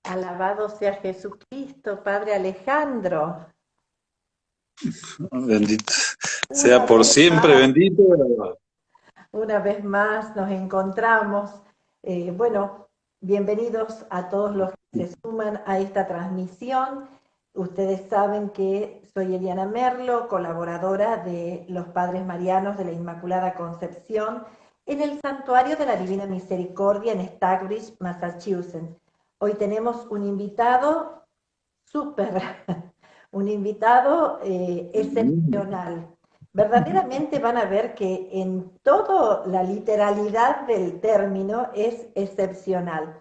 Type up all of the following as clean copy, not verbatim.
Alabado sea Jesucristo, Padre Alejandro. Bendito sea Una por vez siempre, más, bendito. una vez más nos encontramos. Bueno, bienvenidos a todos los que se suman a esta transmisión. Ustedes saben que soy Eliana Merlo, colaboradora de los Padres Marianos de la Inmaculada Concepción en el Santuario de la Divina Misericordia en Stockbridge, Massachusetts. Hoy tenemos un invitado súper, un invitado excepcional. Verdaderamente van a ver que en toda la literalidad del término es excepcional.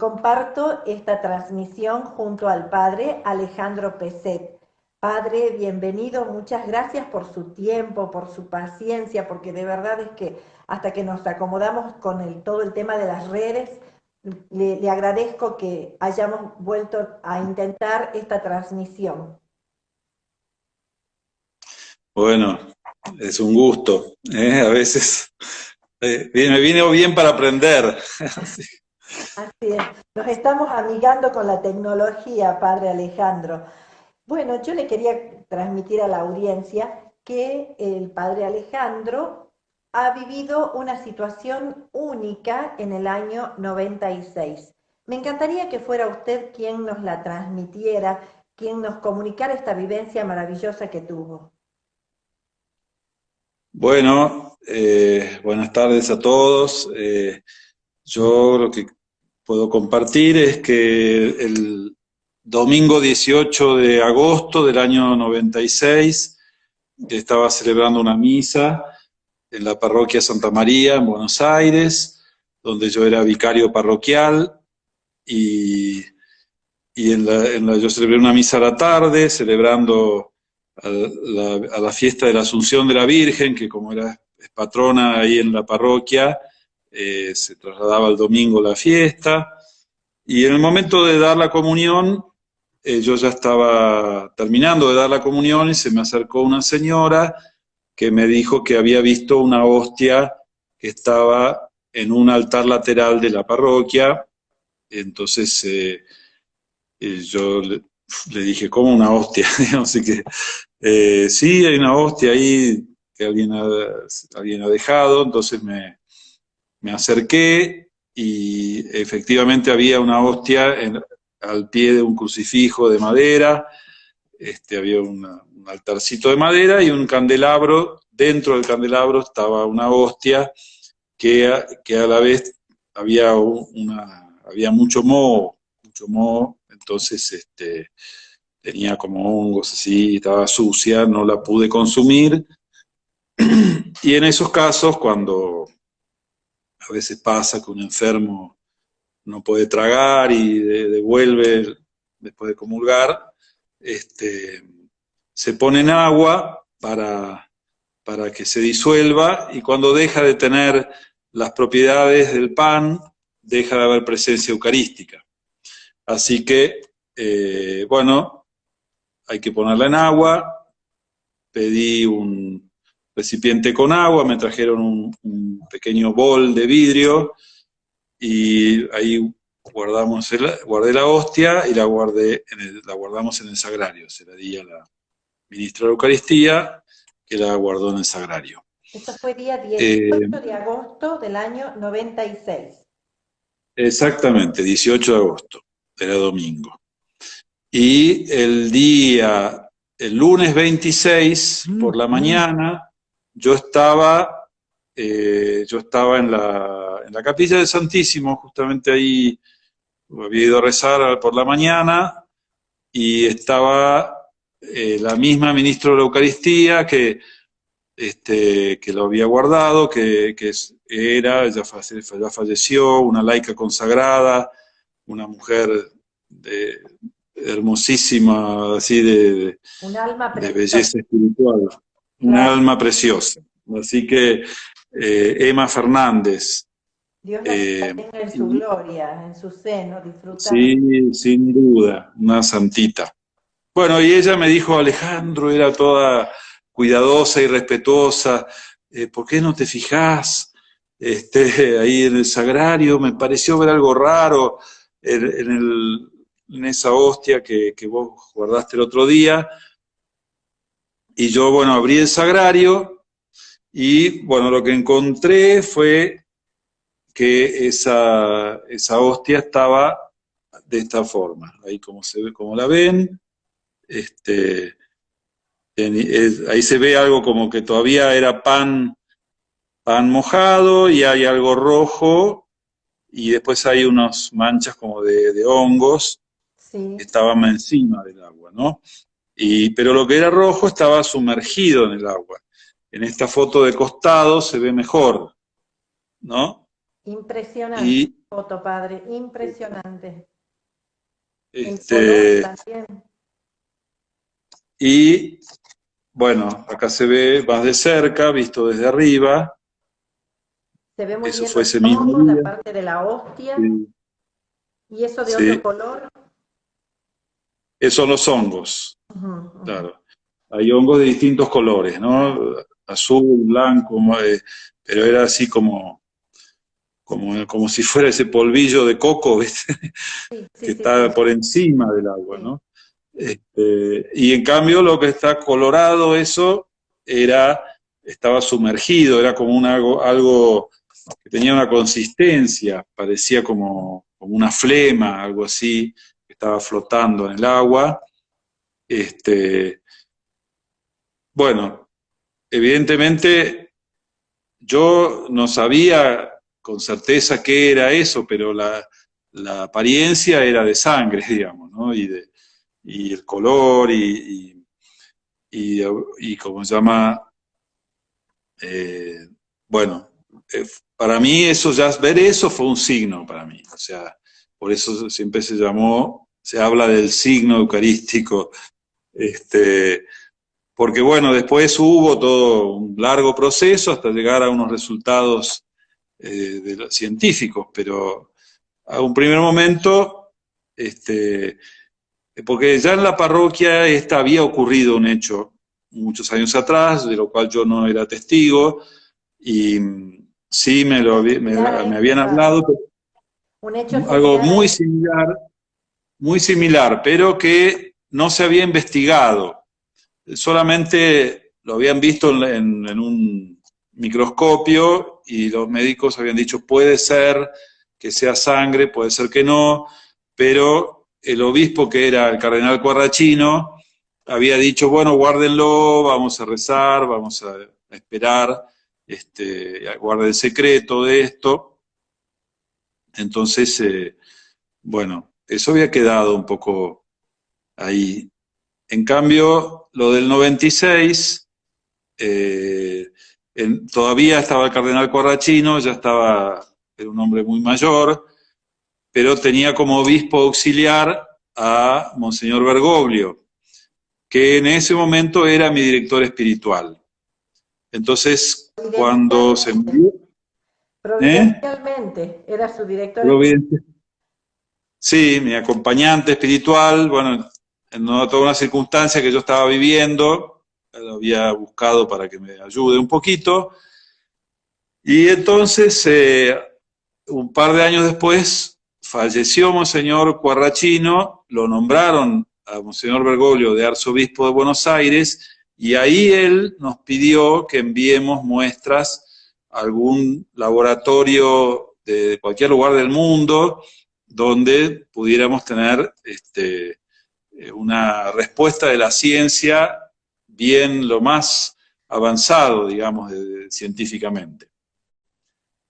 Comparto esta transmisión junto al padre Alejandro Peset. Padre, bienvenido, muchas gracias por su tiempo, por su paciencia, porque de verdad es que hasta que nos acomodamos con todo el tema de las redes, le agradezco que hayamos vuelto a intentar esta transmisión. Bueno, es un gusto, ¿eh? A veces me viene bien para aprender. Sí. Así es, nos estamos amigando con la tecnología, Padre Alejandro. Bueno, yo le quería transmitir a la audiencia que el Padre Alejandro ha vivido una situación única en el año 96. Me encantaría que fuera usted quien nos la transmitiera, quien nos comunicara esta vivencia maravillosa que tuvo. Bueno, buenas tardes a todos. Yo lo que puedo compartir es que el domingo 18 de agosto del año 96 estaba celebrando una misa en la parroquia Santa María en Buenos Aires, donde yo era vicario parroquial y, yo celebré una misa a la tarde, celebrando a la fiesta de la Asunción de la Virgen, que como era patrona ahí en la parroquia, se trasladaba el domingo la fiesta, y en el momento de dar la comunión, yo ya estaba terminando de dar la comunión y se me acercó una señora que me dijo que había visto una hostia que estaba en un altar lateral de la parroquia. Entonces yo le dije, ¿cómo una hostia? Así que sí, hay una hostia ahí que alguien ha dejado. Entonces me acerqué y efectivamente había una hostia al pie de un crucifijo de madera. Había un altarcito de madera y un candelabro. Dentro del candelabro estaba una hostia que a la vez había mucho moho, entonces tenía como hongos así, estaba sucia, no la pude consumir. Y en esos casos, cuando a veces pasa que un enfermo no puede tragar y devuelve después de comulgar, se pone en agua para que se disuelva, y cuando deja de tener las propiedades del pan, deja de haber presencia eucarística. Así que, bueno, hay que ponerla en agua. Pedí un recipiente con agua, me trajeron un pequeño bol de vidrio y ahí guardé la hostia y la guardamos en el sagrario. Se la di a la ministra de la Eucaristía, que la guardó en el sagrario. Esto fue día Eh, 18 de agosto del año 96. Exactamente, 18 de agosto, era domingo. Y el lunes 26 por la mañana, yo estaba en la capilla del Santísimo, justamente ahí había ido a rezar por la mañana, y estaba la misma ministra de la Eucaristía que lo había guardado, ya falleció, una laica consagrada, una mujer de, hermosísima, así Un alma de preciosa, belleza espiritual, una claro. alma preciosa. Así que Emma Fernández, Dios la eh, tenga en su y, gloria, en su seno, disfrutando. sí, sin duda, una santita. Bueno, y ella me dijo, Alejandro, era toda cuidadosa y respetuosa, ¿por qué no te fijás ahí en el sagrario? Me pareció ver algo raro. en esa hostia que vos guardaste el otro día, y yo, bueno, abrí el sagrario, y bueno, lo que encontré fue que esa hostia estaba de esta forma, ahí como se ve, como la ven, este, ahí se ve algo como que todavía era pan mojado, y hay algo rojo, y después hay unas manchas como de hongos que Sí, estaban encima del agua, ¿no? Pero lo que era rojo estaba sumergido en el agua. En esta foto de costado se ve mejor, ¿no? impresionante Y foto, padre, impresionante. El color este, también. y bueno, acá se ve más de cerca, visto desde arriba. Se ve muy Eso bien fue los ese mismo hongos, la día. parte de la hostia, Sí, y eso de otro sí. color. Esos son los hongos, Ujú, ujú. claro. Hay hongos de distintos colores, ¿no? Azul, blanco, pero era así como si fuera ese polvillo de coco, ¿viste? Sí, sí, Que sí, sí, está por encima del agua, sí. ¿no? Y en cambio lo que está colorado, eso, estaba sumergido, era como algo que tenía una consistencia, parecía como una flema, algo así, que estaba flotando en el agua. Este, bueno, evidentemente yo no sabía con certeza qué era eso, pero la apariencia era de sangre, digamos, ¿no? Y el color y como se llama, eh, bueno, para mí eso ver eso fue un signo para mí, o sea, por eso siempre se habla del signo eucarístico, este, porque bueno, después hubo todo un largo proceso hasta llegar a unos resultados científicos, pero a un primer momento, este, porque ya en la parroquia esta había ocurrido un hecho muchos años atrás, de lo cual yo no era testigo, y sí Similar a me este habían padre. hablado, Un hecho algo similar a este. muy similar, pero que no se había investigado. Solamente lo habían visto en un microscopio, y los médicos habían dicho puede ser que sea sangre, puede ser que no, pero el obispo, que era el cardenal Corrachino, había dicho, bueno, guárdenlo, vamos a rezar, vamos a esperar, guarda el secreto de esto. Entonces, bueno, eso había quedado un poco ahí. En cambio, lo del 96, eh, todavía estaba el cardenal Corrachino, ya era un hombre muy mayor, pero tenía como obispo auxiliar a Monseñor Bergoglio, que en ese momento era mi director espiritual. Entonces, cuando se Providencialmente, murió, ¿eh? providencialmente, era su director espiritual. Providencia. Sí, mi acompañante espiritual, bueno, en toda una circunstancia que yo estaba viviendo, lo había buscado para que me ayude un poquito, y entonces, un par de años después, falleció Monseñor Cuarrachino, lo nombraron a Monseñor Bergoglio de arzobispo de Buenos Aires, y ahí él nos pidió que enviemos muestras a algún laboratorio de cualquier lugar del mundo donde pudiéramos tener una respuesta de la ciencia bien lo más avanzado, digamos, científicamente.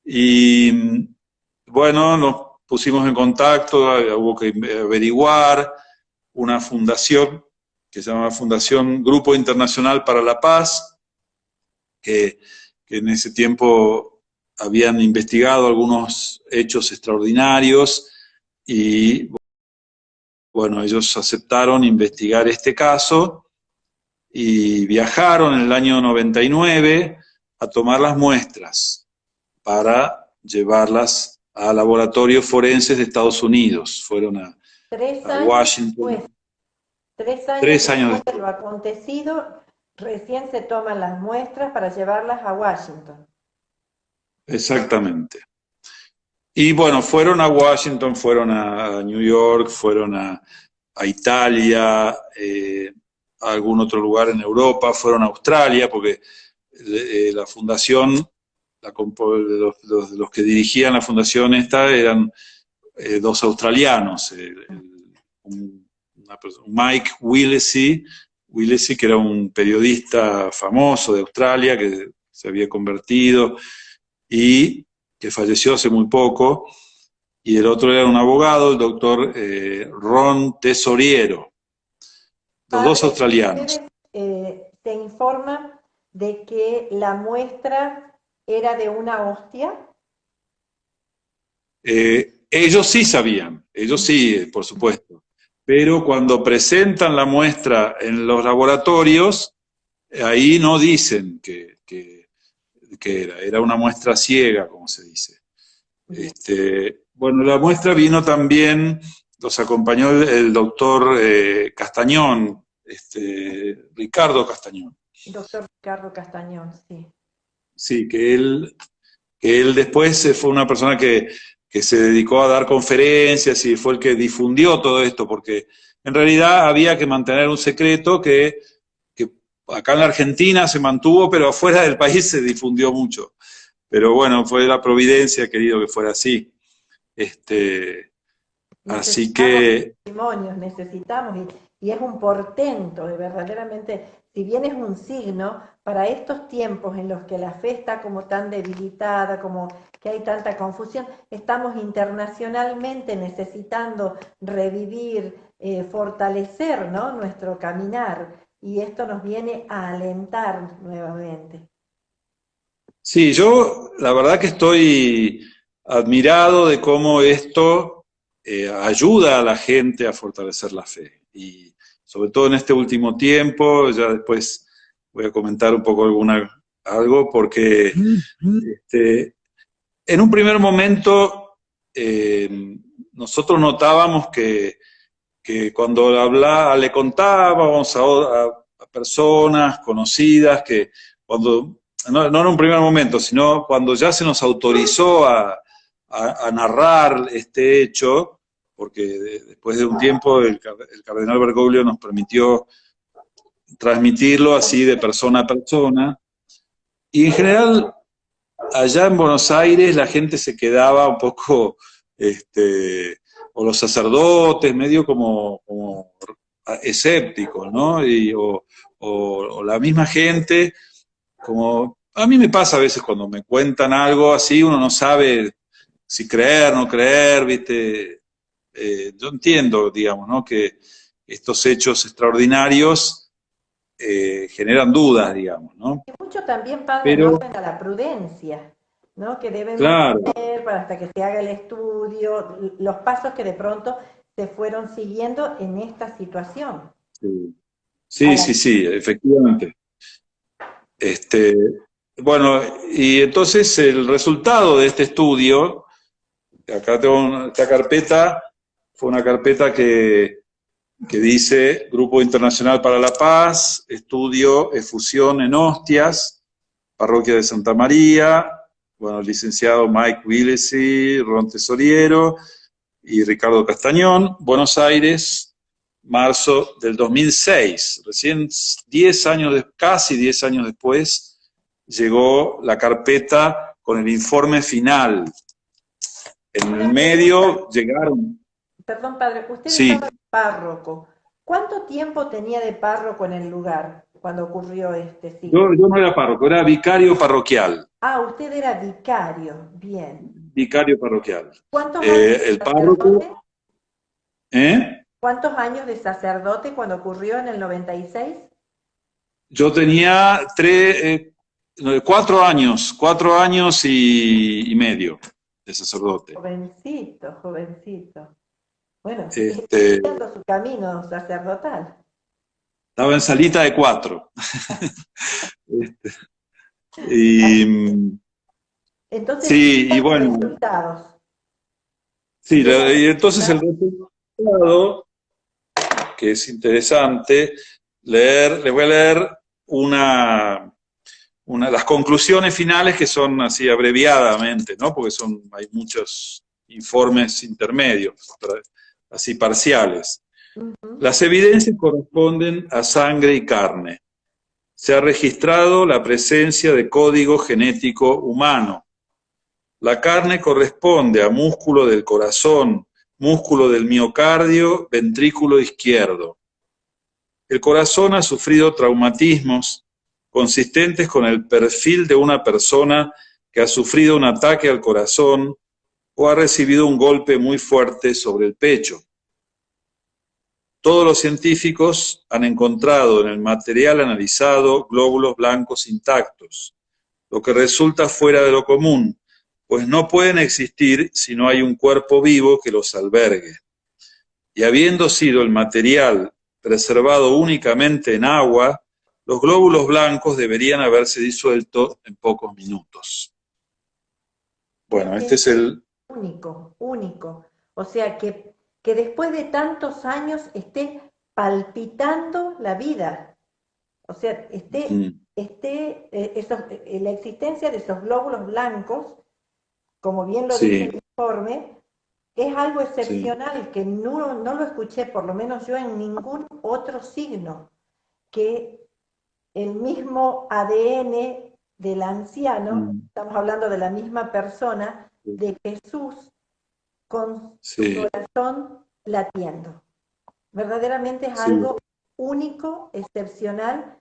Y bueno, nos pusimos en contacto, hubo que averiguar una fundación que se llama Fundación Grupo Internacional para la Paz, que, que en ese tiempo habían investigado algunos hechos extraordinarios, y bueno, ellos aceptaron investigar este caso y viajaron en el año 99 a tomar las muestras para llevarlas a laboratorios forenses de Estados Unidos. Fueron Tres a años Washington, después, 3 años 3 años después de después. lo acontecido, recién se toman las muestras para llevarlas a Washington. Exactamente. Y bueno, fueron a Washington, fueron a New York, fueron a Italia, a algún otro lugar en Europa, fueron a Australia, porque la fundación, los que dirigían la fundación esta eran dos australianos, Mike Willesee, que era un periodista famoso de Australia, que se había convertido y que falleció hace muy poco, y el otro era un abogado, el doctor Ron Tesoriero, los Padre, dos australianos. ustedes se informan de que la muestra era de una hostia. Ellos sí sabían, ellos sí, por supuesto, pero cuando presentan la muestra en los laboratorios, ahí no dicen que era una muestra ciega, como se dice. Bueno, la muestra vino también, los acompañó el doctor Castañón, Ricardo Castañón. Doctor Ricardo Castañón, sí. Sí, que él después fue una persona que se dedicó a dar conferencias y fue el que difundió todo esto, porque en realidad había que mantener un secreto que acá en la Argentina se mantuvo, pero afuera del país se difundió mucho. Pero bueno, fue la providencia, querido, que fuera así. Así que... Testimonios, necesitamos, y es un portento, de verdaderamente, si bien es un signo, para estos tiempos en los que la fe está como tan debilitada, como que hay tanta confusión, estamos internacionalmente necesitando revivir, fortalecer, ¿no?, nuestro caminar, y esto nos viene a alentar nuevamente. Sí, yo la verdad que estoy admirado de cómo esto ayuda a la gente a fortalecer la fe. Y sobre todo en este último tiempo, ya después voy a comentar un poco algo, porque en un primer momento nosotros notábamos que cuando le contábamos a personas conocidas, que cuando no en un primer momento, sino cuando ya se nos autorizó a narrar este hecho, porque después de un tiempo el cardenal Bergoglio nos permitió transmitirlo así de persona a persona, y en general allá en Buenos Aires la gente se quedaba un poco, o los sacerdotes medio como escépticos, ¿no? O la misma gente, como a mí me pasa a veces cuando me cuentan algo así, uno no sabe si creer, no creer, ¿viste? Yo entiendo, digamos, ¿no?, que estos hechos extraordinarios generan dudas, digamos, ¿no? Y mucho también, padre, en Pero, orden a la prudencia, ¿no?, que debemos claro, hacer para hasta que se haga el estudio, los pasos que de pronto se fueron siguiendo en esta situación. sí, A sí, la- sí, sí, efectivamente. Este, bueno, y entonces el resultado de este estudio, acá tengo esta carpeta, fue una carpeta que dice Grupo Internacional para la Paz, estudio efusión en hostias, Parroquia de Santa María, bueno, el licenciado Mike Willesee, Ron Tesoriero y Ricardo Castañón, Buenos Aires, marzo del 2006. Recién 10 años, casi 10 años después, llegó la carpeta con el informe final. En el medio llegaron... Perdón, padre, usted Sí, estaba de párroco. ¿Cuánto tiempo tenía de párroco en el lugar cuando ocurrió este signo? yo no era párroco, era vicario parroquial. Ah, usted era vicario, bien. Vicario parroquial. ¿Cuántos años de El sacerdote? párroco... ¿eh? ¿Cuántos años de sacerdote cuando ocurrió en el 96? Yo tenía 4 años y medio de sacerdote. Jovencito, jovencito. Bueno, Este, iniciando su camino sacerdotal. estaba en salita de 4. Y, Entonces, sí, y bueno, resultados. sí, ¿Tiene y entonces el resultados? resultado, que es interesante leer, le voy a leer las conclusiones finales que son así abreviadamente, ¿no? Porque hay muchos informes intermedios, así parciales. Las evidencias corresponden a sangre y carne. Se ha registrado la presencia de código genético humano. La carne corresponde a músculo del corazón, músculo del miocardio, ventrículo izquierdo. El corazón ha sufrido traumatismos consistentes con el perfil de una persona que ha sufrido un ataque al corazón o ha recibido un golpe muy fuerte sobre el pecho. Todos los científicos han encontrado en el material analizado glóbulos blancos intactos, lo que resulta fuera de lo común, pues no pueden existir si no hay un cuerpo vivo que los albergue. Y habiendo sido el material preservado únicamente en agua, los glóbulos blancos deberían haberse disuelto en pocos minutos. Bueno, este es el... Único, único. O sea, que después de tantos años esté palpitando la vida. O sea, la existencia de esos glóbulos blancos, como bien lo dice el informe, es algo excepcional que no lo escuché, por lo menos yo, en ningún otro signo, que el mismo ADN del anciano, estamos hablando de la misma persona, de Jesús, con su corazón latiendo. Verdaderamente es algo único, excepcional,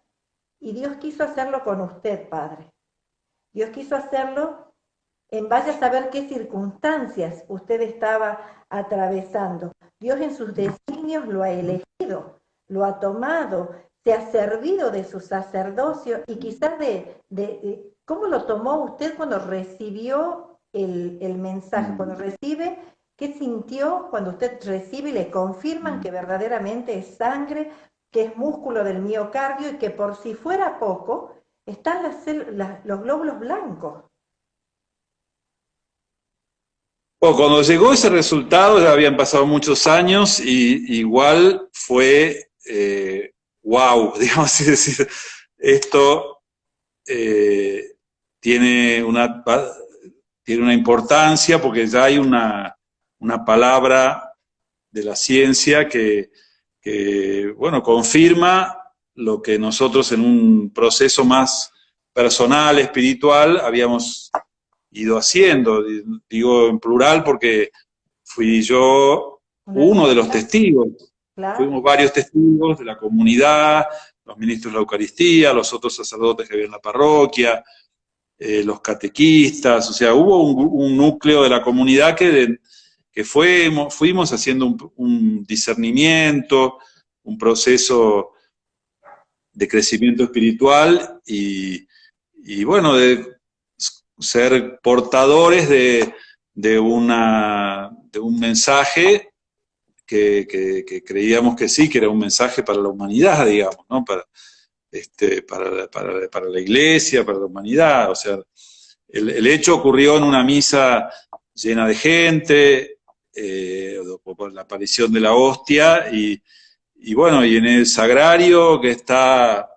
y Dios quiso hacerlo con usted, Padre. Dios quiso hacerlo en vaya a saber qué circunstancias usted estaba atravesando. Dios en sus designios lo ha elegido, lo ha tomado, se ha servido de su sacerdocio y quizás de cómo lo tomó usted cuando recibió el mensaje, cuando recibe, qué sintió cuando usted recibe y le confirman que verdaderamente es sangre, que es músculo del miocardio y que por si fuera poco, están los glóbulos blancos. Bueno, cuando llegó ese resultado ya habían pasado muchos años y igual fue wow, digamos así decir. Esto tiene una importancia porque ya hay una palabra de la ciencia que, bueno, confirma lo que nosotros en un proceso más personal, espiritual, habíamos ido haciendo. Digo en plural porque fui yo uno de los testigos. Claro. Fuimos varios testigos de la comunidad, los ministros de la Eucaristía, los otros sacerdotes que había en la parroquia, los catequistas, o sea, hubo un núcleo de la comunidad que fuimos haciendo un discernimiento, un proceso de crecimiento espiritual y bueno, de ser portadores de un mensaje que creíamos que sí, que era un mensaje para la humanidad, digamos, ¿no? Para la iglesia, para la humanidad. O sea, el hecho ocurrió en una misa llena de gente, por la aparición de la hostia, y bueno, y en el sagrario que está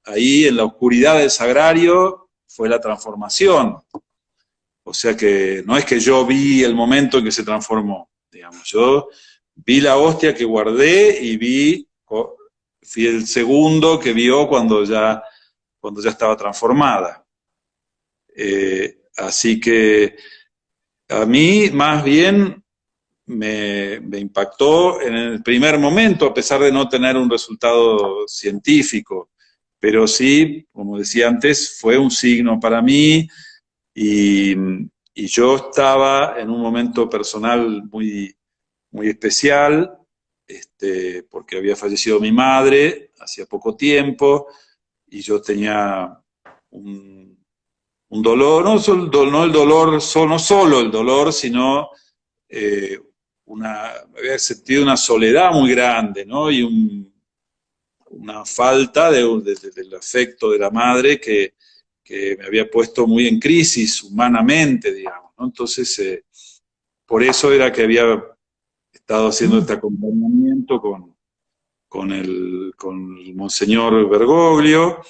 ahí, en la oscuridad del sagrario, fue la transformación. O sea que no es que yo vi el momento en que se transformó, digamos, yo vi la hostia que guardé y fui el segundo que vio cuando ya estaba transformada. Así que a mí más bien me impactó en el primer momento, a pesar de no tener un resultado científico, pero sí, como decía antes, fue un signo para mí y yo estaba en un momento personal muy, muy especial, porque había fallecido mi madre hacía poco tiempo y yo tenía un dolor, no el dolor, no solo el dolor, sino había sentido una soledad muy grande, ¿no? Y una falta del afecto de la madre que me había puesto muy en crisis humanamente, digamos, ¿no? Entonces, por eso era que había estado haciendo este acompañamiento con el Monseñor Bergoglio,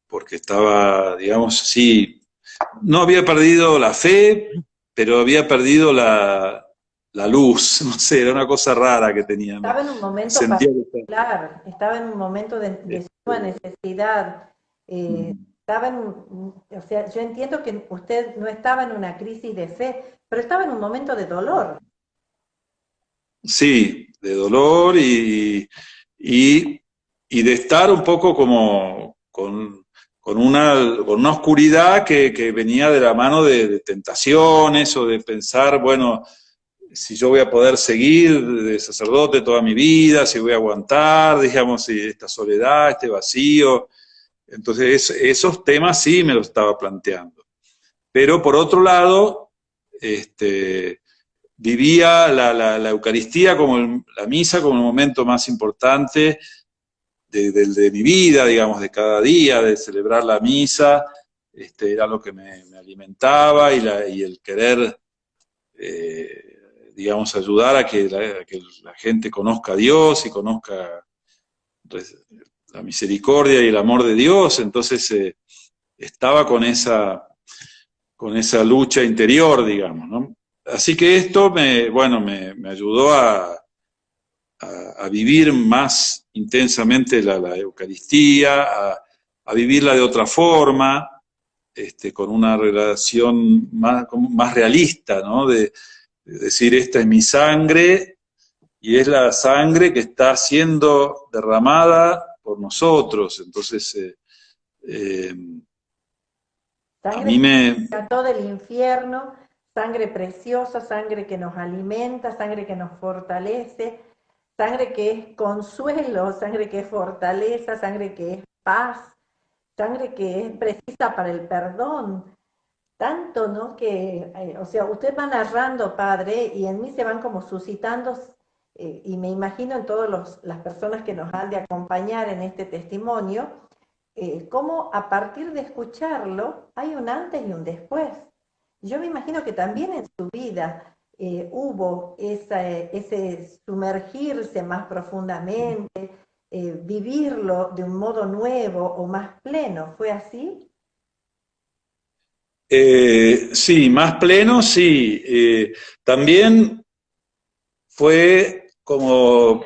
porque estaba, digamos, sí, no había perdido la fe, pero había perdido la luz, no sé, era una cosa rara que tenía, Estaba en un momento sentía que particular, estaba en un momento de suma este, necesidad, estaba o sea, yo entiendo que usted no estaba en una crisis de fe, pero estaba en un momento de dolor. sí, de dolor y, y de estar un poco como con una oscuridad que venía de la mano de tentaciones o de pensar, bueno, si yo voy a poder seguir de sacerdote toda mi vida, si voy a aguantar, digamos, si esta soledad, este vacío. Entonces, esos temas sí me los estaba planteando. Pero por otro lado, vivía la Eucaristía como la misa como el momento más importante de mi vida, digamos, de cada día, de celebrar la misa. Era lo que me alimentaba y el querer digamos, ayudar a que la gente conozca a Dios y conozca la misericordia y el amor de Dios. Entonces estaba con esa lucha interior, digamos, ¿no? Así que esto bueno, me ayudó a vivir más intensamente la Eucaristía, a vivirla de otra forma, con una relación más realista, ¿no? De decir, esta es mi sangre y es la sangre que está siendo derramada por nosotros. Entonces, eh, a Sangre mí que me... rescató del infierno, sangre preciosa, sangre que nos alimenta, sangre que nos fortalece, sangre que es consuelo, sangre que es fortaleza, sangre que es paz, sangre que es precisa para el perdón. Tanto, ¿no? Que, o sea, usted va narrando, padre, y en mí se van como suscitando, y me imagino en todas las personas que nos han de acompañar en este testimonio, cómo a partir de escucharlo hay un antes y un después. Yo me imagino que también en su vida hubo ese sumergirse más profundamente, vivirlo de un modo nuevo o más pleno. ¿Fue así? Sí, más pleno, sí. También fue como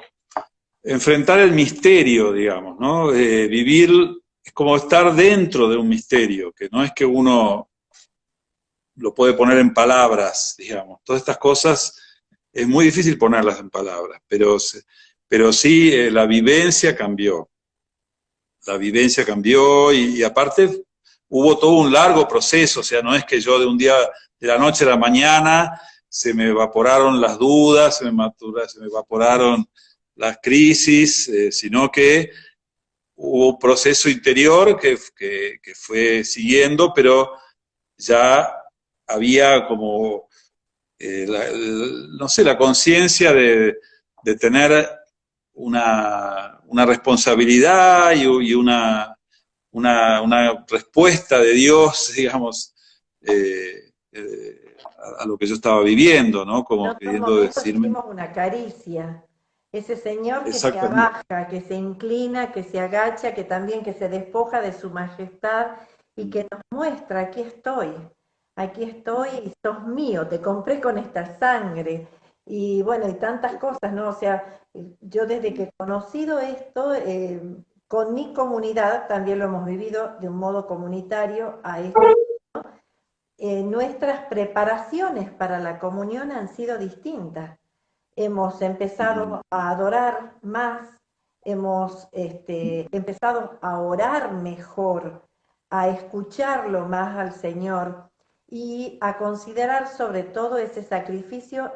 enfrentar el misterio, digamos, ¿no? Vivir es como estar dentro de un misterio, que no es que uno lo puede poner en palabras, digamos. Todas estas cosas es muy difícil ponerlas en palabras, pero sí la vivencia cambió. La vivencia cambió y aparte hubo todo un largo proceso, o sea, no es que yo de un día, de la noche a la mañana, se me evaporaron las dudas, se me evaporaron las crisis, sino que hubo un proceso interior que fue siguiendo, pero ya había como, no sé, la conciencia de tener una responsabilidad y una respuesta de Dios, digamos, a lo que yo estaba viviendo, ¿no? En Como otros queriendo momentos decirme dijimos una caricia. Ese Señor que se exactamente. abaja, que se inclina, que se agacha, que también que se despoja de su majestad y que nos muestra, aquí estoy y sos mío, te compré con esta sangre. Y bueno, y tantas cosas, ¿no? O sea, yo desde que he conocido esto, con mi comunidad, también lo hemos vivido de un modo comunitario a este nuestras preparaciones para la comunión han sido distintas. Hemos empezado a adorar más, hemos empezado a orar mejor, a escucharlo más al Señor y a considerar sobre todo ese sacrificio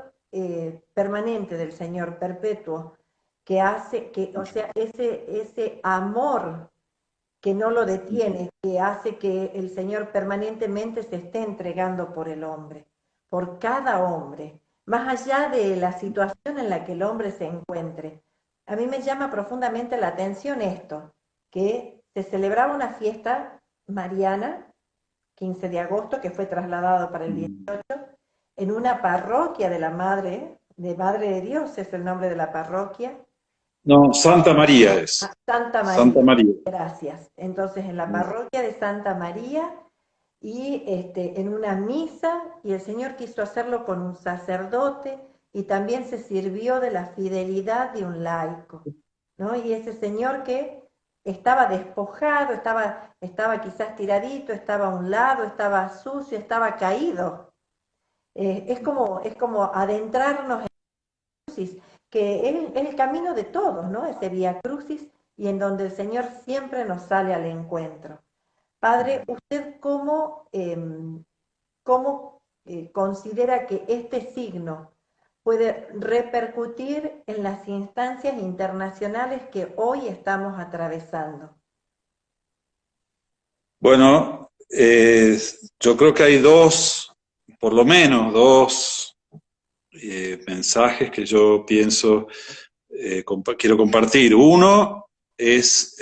permanente del Señor, perpetuo, que hace que, o sea, ese amor que no lo detiene, que hace que el Señor permanentemente se esté entregando por el hombre, por cada hombre, más allá de la situación en la que el hombre se encuentre. A mí me llama profundamente la atención esto, que se celebraba una fiesta mariana, 15 de agosto, que fue trasladado para el 18, en una parroquia de la Madre, de Madre de Dios es el nombre de la parroquia, No, Santa María es. Santa Santa María, María. gracias. Entonces, en la parroquia de Santa María y en una misa, y el Señor quiso hacerlo con un sacerdote y también se sirvió de la fidelidad de un laico, ¿no? Y ese señor que estaba despojado, estaba quizás tiradito, estaba a un lado, estaba sucio, estaba caído. Es como adentrarnos en la crucis, que es el camino de todos, ¿no? Ese vía crucis, y en donde el Señor siempre nos sale al encuentro. Padre, ¿usted cómo considera que este signo puede repercutir en las instancias internacionales que hoy estamos atravesando? Bueno, yo creo que hay por lo menos dos mensajes que yo pienso quiero compartir. Uno es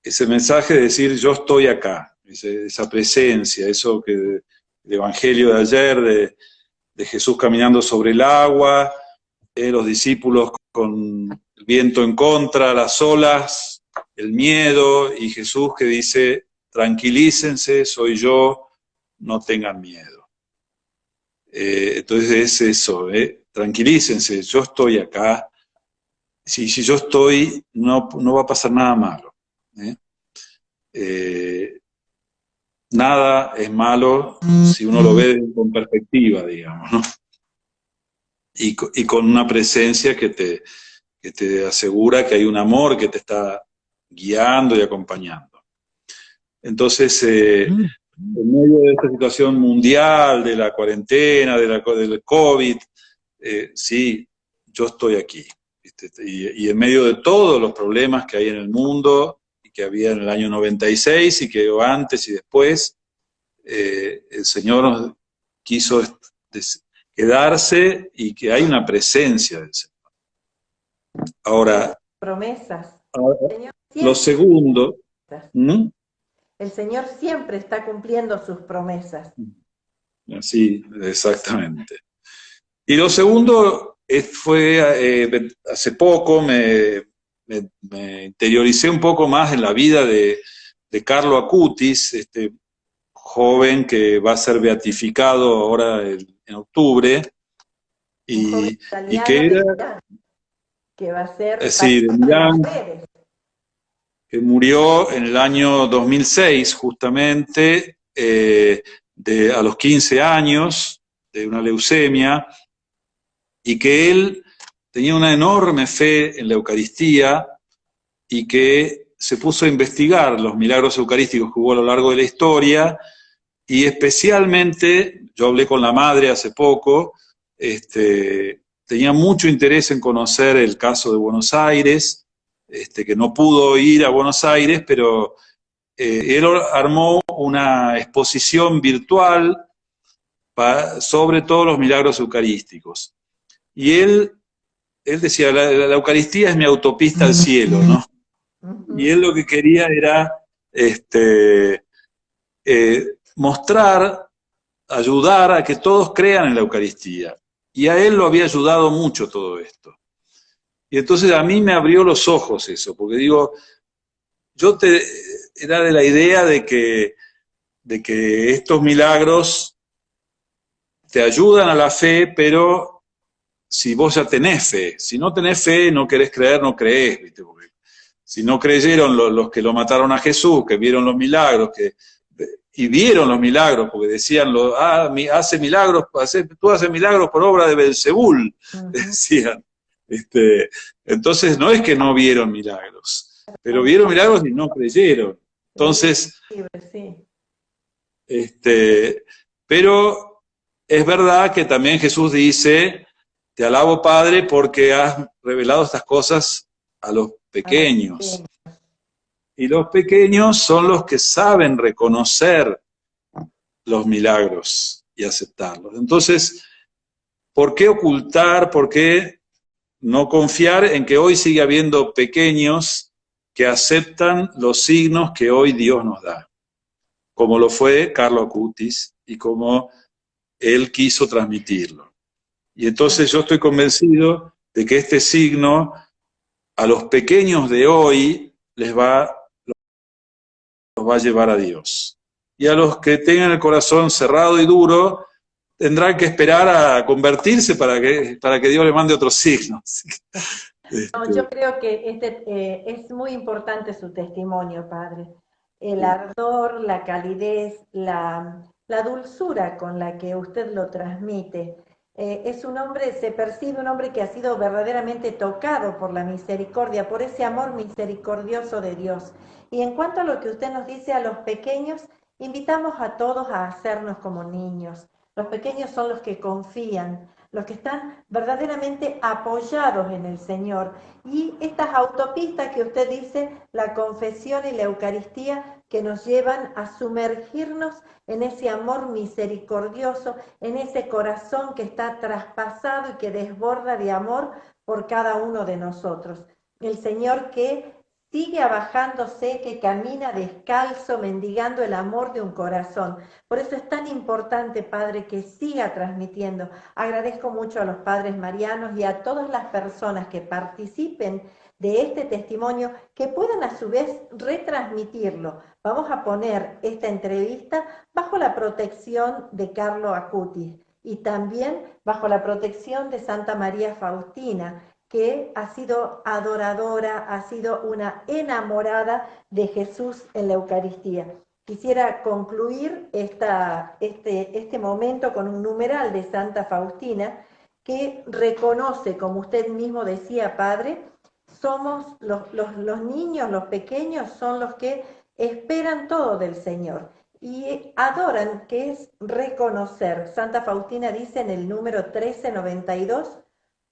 ese mensaje de decir yo estoy acá, esa presencia, eso que el Evangelio de ayer de Jesús caminando sobre el agua, los discípulos con el viento en contra, las olas, el miedo, y Jesús que dice, tranquilícense, soy yo, no tengan miedo. Entonces es eso, tranquilícense, yo estoy acá, si yo estoy, no va a pasar nada malo. Nada es malo si uno lo ve con perspectiva, digamos, ¿no? Y con una presencia que te asegura que hay un amor que te está guiando y acompañando. Entonces, en medio de esta situación mundial, de la cuarentena, del COVID, sí, yo estoy aquí. Y en medio de todos los problemas que hay en el mundo, y que había en el año 96, y que antes y después, el Señor nos quiso quedarse y que hay una presencia del Señor. Ahora, Promesas. El Señor lo siempre, segundo, ¿Mm? el Señor siempre está cumpliendo sus promesas. Sí, exactamente. Y lo segundo fue, hace poco me interioricé un poco más en la vida de Carlo Acutis, este joven que va a ser beatificado ahora en octubre, Un joven y que italiano de era, Milán, que va a ser sí, de patrono de las Milán, redes. que murió en el año 2006, justamente, a los 15 años, de una leucemia, y que él tenía una enorme fe en la Eucaristía y que se puso a investigar los milagros eucarísticos que hubo a lo largo de la historia, y especialmente, yo hablé con la madre hace poco, tenía mucho interés en conocer el caso de Buenos Aires, que no pudo ir a Buenos Aires, pero él armó una exposición virtual sobre todos los milagros eucarísticos. Y él decía, la Eucaristía es mi autopista al cielo, ¿no? Y él lo que quería era mostrar, ayudar a que todos crean en la Eucaristía. Y a él lo había ayudado mucho todo esto. Y entonces a mí me abrió los ojos eso, porque digo, era de la idea de que estos milagros te ayudan a la fe, pero si vos ya tenés fe. Si no tenés fe, no querés creer, no creés, ¿viste? Porque si no creyeron los que lo mataron a Jesús, que vieron los milagros, y vieron los milagros, porque decían, hace milagros, tú haces milagros por obra de Belzebul, decían. Entonces no es que no vieron milagros, pero vieron milagros y no creyeron. Entonces, pero es verdad que también Jesús dice, te alabo Padre porque has revelado estas cosas a los pequeños. Y los pequeños son los que saben reconocer los milagros y aceptarlos. Entonces, ¿por qué ocultar, por qué no confiar en que hoy sigue habiendo pequeños que aceptan los signos que hoy Dios nos da? Como lo fue Carlo Acutis y como él quiso transmitirlo. Y entonces yo estoy convencido de que este signo a los pequeños de hoy los va a llevar a Dios. Y a los que tengan el corazón cerrado y duro, tendrán que esperar a convertirse para que Dios le mande otros signos. No, yo creo que es muy importante su testimonio, padre. El ardor, la calidez, la dulzura con la que usted lo transmite. Es un hombre, se percibe un hombre que ha sido verdaderamente tocado por la misericordia, por ese amor misericordioso de Dios. Y en cuanto a lo que usted nos dice a los pequeños, invitamos a todos a hacernos como niños. Los pequeños son los que confían, los que están verdaderamente apoyados en el Señor. Y estas autopistas que usted dice, la confesión y la Eucaristía, que nos llevan a sumergirnos en ese amor misericordioso, en ese corazón que está traspasado y que desborda de amor por cada uno de nosotros. El Señor que sigue abajándose, que camina descalzo, mendigando el amor de un corazón. Por eso es tan importante, Padre, que siga transmitiendo. Agradezco mucho a los padres marianos y a todas las personas que participen de este testimonio, que puedan a su vez retransmitirlo. Vamos a poner esta entrevista bajo la protección de Carlo Acutis y también bajo la protección de Santa María Faustina, que ha sido adoradora, ha sido una enamorada de Jesús en la Eucaristía. Quisiera concluir este momento con un numeral de Santa Faustina que reconoce, como usted mismo decía, Padre, somos los niños, los pequeños son los que esperan todo del Señor y adoran, que es reconocer. Santa Faustina dice en el número 1392,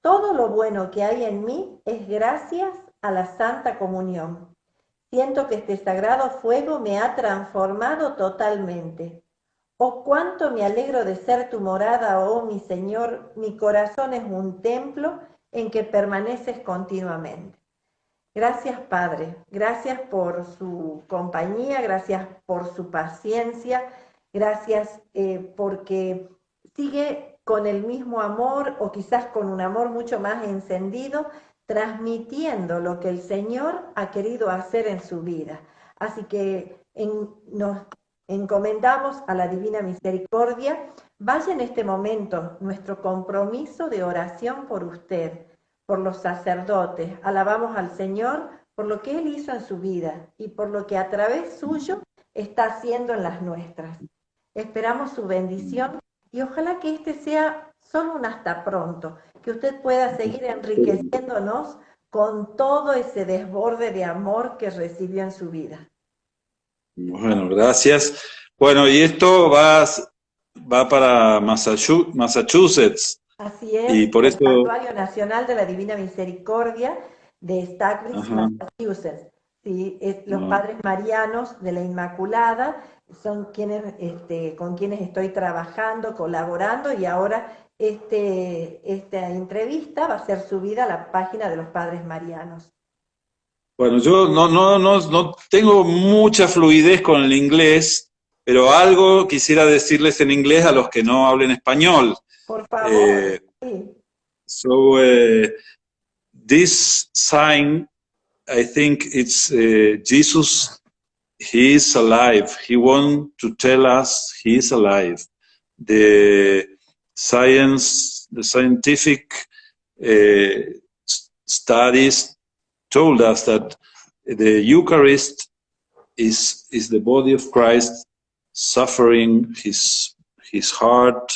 todo lo bueno que hay en mí es gracias a la Santa Comunión. Siento que este sagrado fuego me ha transformado totalmente. Oh, cuánto me alegro de ser tu morada, oh mi Señor, mi corazón es un templo en que permaneces continuamente. Gracias, Padre, gracias por su compañía, gracias por su paciencia, gracias porque sigue con el mismo amor o quizás con un amor mucho más encendido, transmitiendo lo que el Señor ha querido hacer en su vida. Así que nos encomendamos a la Divina Misericordia. Vaya en este momento nuestro compromiso de oración por usted, por los sacerdotes. Alabamos al Señor por lo que Él hizo en su vida y por lo que a través suyo está haciendo en las nuestras. Esperamos su bendición y ojalá que este sea solo un hasta pronto, que usted pueda seguir enriqueciéndonos con todo ese desborde de amor que recibió en su vida. Bueno, gracias. Bueno, y esto va para Massachusetts. Así es, y por el eso... Santuario Nacional de la Divina Misericordia de Stagwitz, Massachusetts. Sí, los padres marianos de la Inmaculada son quienes, con quienes estoy trabajando, colaborando, y ahora esta entrevista va a ser subida a la página de los padres marianos. Bueno, yo no tengo mucha fluidez con el inglés, pero algo quisiera decirles en inglés a los que no hablen español. Por favor. Sí. So, this sign, I think it's Jesus. He is alive. He wants to tell us he is alive. The scientific studies told us that the Eucharist is the body of Christ suffering his heart,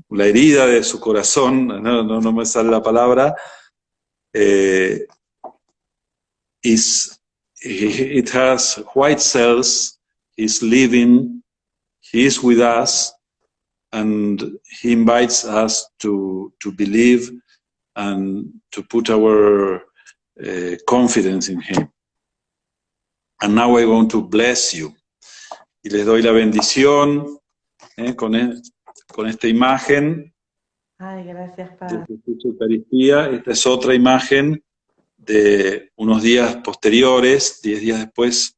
la herida de su corazón, no me sale la palabra, it has white cells, he's living, he is with us, and he invites us to believe and to put our confidence in him. And now I want to bless you. Y les doy la bendición con esta imagen. Ay, gracias, Padre. De Eucaristía. Esta es otra imagen de unos días posteriores, 10 días después,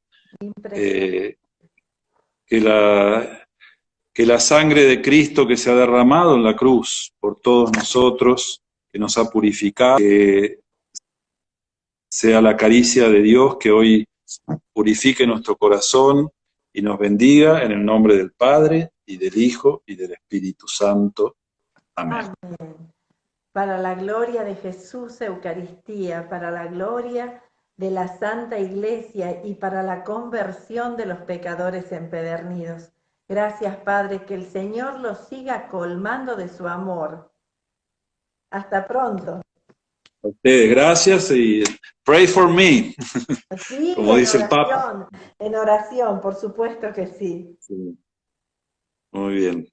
que que la sangre de Cristo que se ha derramado en la cruz por todos nosotros, que nos ha purificado, que sea la caricia de Dios que hoy purifique nuestro corazón y nos bendiga en el nombre del Padre, y del Hijo, y del Espíritu Santo. Amén. Amén. Para la gloria de Jesús, Eucaristía, para la gloria de la Santa Iglesia y para la conversión de los pecadores empedernidos. Gracias, Padre, que el Señor los siga colmando de su amor. Hasta pronto. A ustedes, gracias, y pray for me, Sí, como dice el Papa. en oración, por supuesto que sí. Sí. Muy bien.